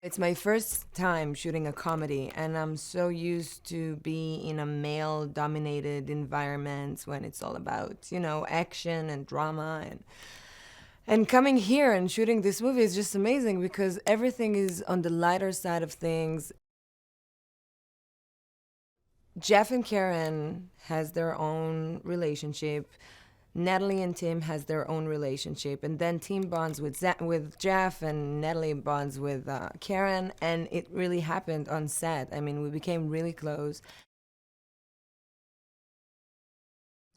It's my first time shooting a comedy, and I'm so used to be in a male-dominated environment when it's all about, action and drama and coming here and shooting this movie is just amazing because everything is on the lighter side of things. Jeff and Karen has their own relationship. Natalie and Tim has their own relationship, and then Tim bonds with Jeff, and Natalie bonds with Karen, and it really happened on set. I mean, we became really close.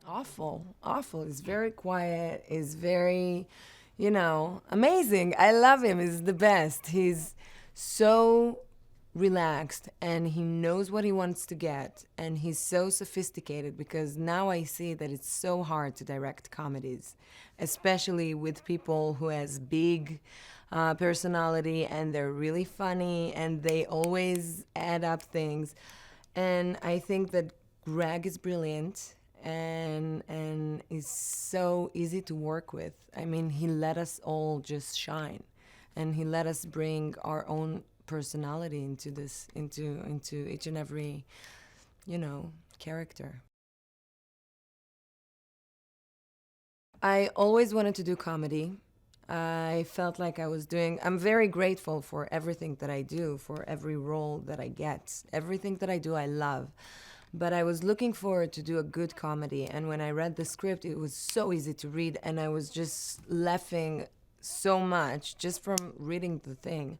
Awful, awful. He's very quiet. He's very, amazing. I love him. He's the best. He's so relaxed and he knows what he wants to get, and he's so sophisticated because now I see that it's so hard to direct comedies, especially with people who has big personality and they're really funny and they always add up things. And I think that Greg is brilliant and is so easy to work with. I mean, he let us all just shine, and he let us bring our own personality into each and every, character. I always wanted to do comedy. I felt like I'm very grateful for everything that I do, for every role that I get. Everything that I do, I love. But I was looking forward to do a good comedy. And when I read the script, it was so easy to read. And I was just laughing so much just from reading the thing.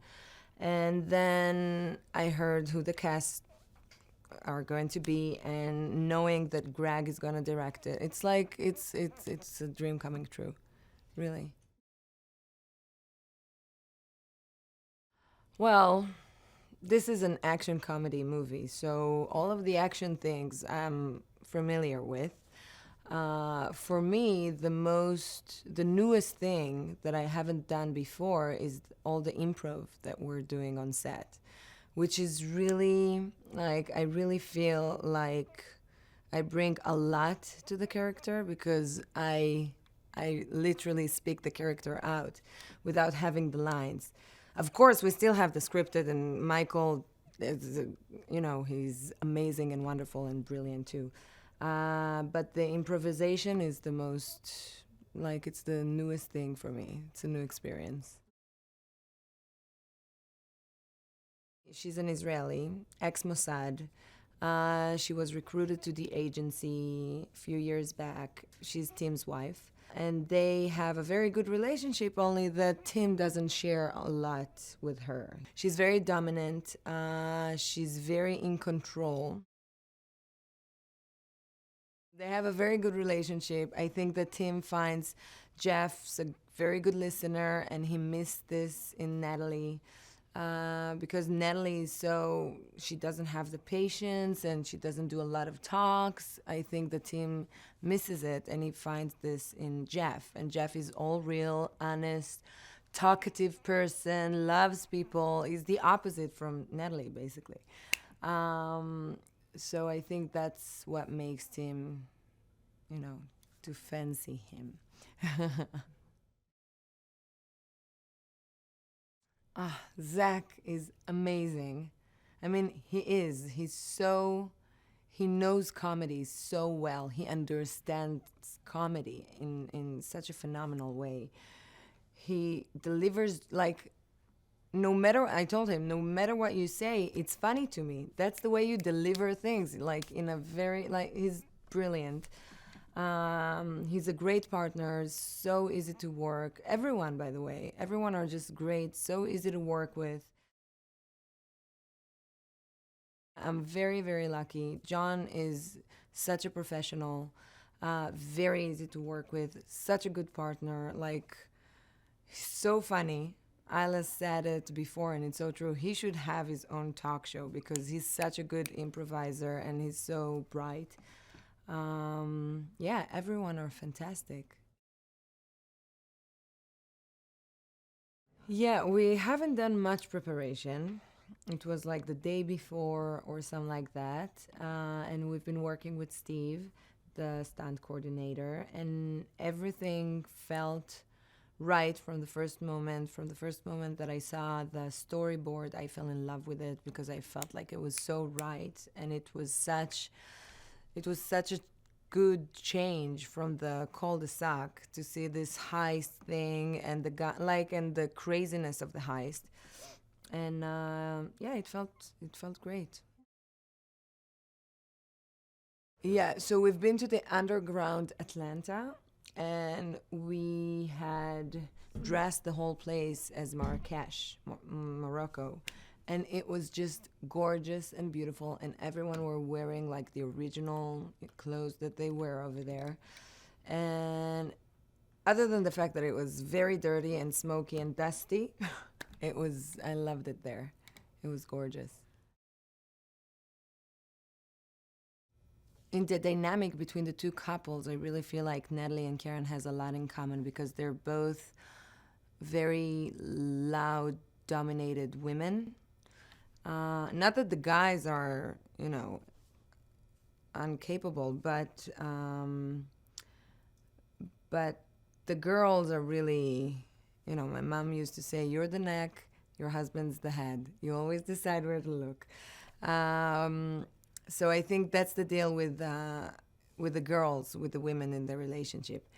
And then I heard who the cast are going to be, and knowing that Greg is going to direct it, it's like it's a dream coming true, really. Well, this is an action comedy movie, so all of the action things I'm familiar with. For me, the newest thing that I haven't done before is all the improv that we're doing on set, which is really like, I really feel like I bring a lot to the character because I literally speak the character out without having the lines. Of course, we still have the scripted, and Michael, he's amazing and wonderful and brilliant too. But the improvisation is the most, like, it's the newest thing for me. It's a new experience. She's an Israeli, ex Mossad. She was recruited to the agency a few years back. She's Tim's wife. And they have a very good relationship, only that Tim doesn't share a lot with her. She's very dominant. She's very in control. They have a very good relationship. I think that Tim finds Jeff's a very good listener, and he missed this in Natalie. Because Natalie is so, she doesn't have the patience and she doesn't do a lot of talks. I think the team misses it, and he finds this in Jeff. And Jeff is all real, honest, talkative person, loves people. He's the opposite from Natalie, basically. Um, so I think that's what makes Tim, to fancy him. Zach is amazing. I mean, he is. He knows comedy so well. He understands comedy in such a phenomenal way. He delivers, like, no matter, I told him, no matter what you say, it's funny to me. That's the way you deliver things, like, in a very, like, he's brilliant. He's a great partner, so easy to work. Everyone, by the way, everyone are just great, so easy to work with. I'm very, very lucky. John is such a professional, very easy to work with, such a good partner, like, so funny. Isla said it before, and it's so true. He should have his own talk show because he's such a good improviser and he's so bright. Yeah, everyone are fantastic. Yeah, we haven't done much preparation. It was like the day before or something like that. And we've been working with Steve, the stunt coordinator, and everything felt right from the first moment. From the first moment that I saw the storyboard, I fell in love with it because I felt like it was so right, and it was such a good change from the cul-de-sac to see this heist thing and the guy, like, and the craziness of the heist. And yeah, it felt great. Yeah, so we've been to the underground Atlanta, and we had dressed the whole place as Marrakesh, Morocco. And it was just gorgeous and beautiful, and everyone were wearing like the original clothes that they wear over there. And other than the fact that it was very dirty and smoky and dusty, I loved it there. It was gorgeous. In the dynamic between the two couples, I really feel like Natalie and Karen has a lot in common because they're both very loud, dominated women. Not that the guys are, incapable, but the girls are really, my mom used to say, "You're the neck, your husband's the head. You always decide where to look." Um, so I think that's the deal with the girls, with the women in the relationship.